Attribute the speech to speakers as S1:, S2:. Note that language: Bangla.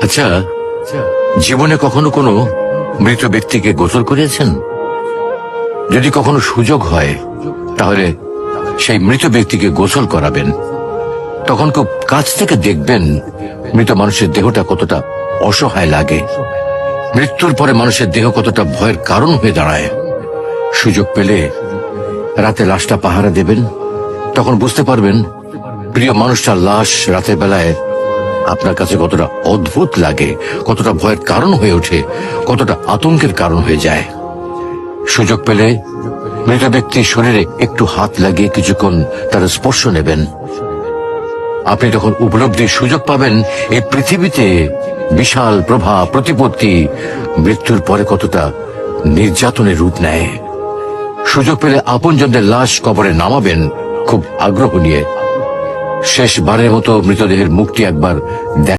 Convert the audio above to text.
S1: আচ্ছা, জীবনে কখনো কোনো মৃত ব্যক্তিকে গোসল করিয়েছেন? যদি কখনো সুযোগ হয় তাহলে সেই মৃত ব্যক্তিকে গোসল করাবেন। তখন খুব কাছ থেকে দেখবেন মৃত মানুষের দেহটা কতটা অসহায় লাগে, মৃত্যুর পরে মানুষের দেহ কতটা ভয়ের কারণ হয়ে দাঁড়ায়। সুযোগ পেলে রাতে লাশটা পাহারা দেবেন, তখন বুঝতে পারবেন প্রিয় মানুষটার লাশ রাতের বেলায় আপনার কাছে কতটা অদ্ভুত লাগে, কতটা ভয়ের কারণ হয়ে ওঠে, কতটা আতঙ্কের কারণ হয়ে যায়। সুযোগ পেলে মৃত ব্যক্তির শরীরে একটু হাত লাগিয়ে কিছুক্ষণ তার স্পর্শ নেবেন। আপনি তখন উপলব্ধির সুযোগ পাবেন এই পৃথিবীতে বিশাল প্রভাব প্রতিপত্তি মৃত্যুর পরে কতটা নির্যাতনের রূপ নেয়। সুযোগ পেলে আপনজনদের লাশ কবরে নামাবেন খুব আগ্রহ নিয়ে। শেষবারের মতো মৃতদেহের মুখটি একবার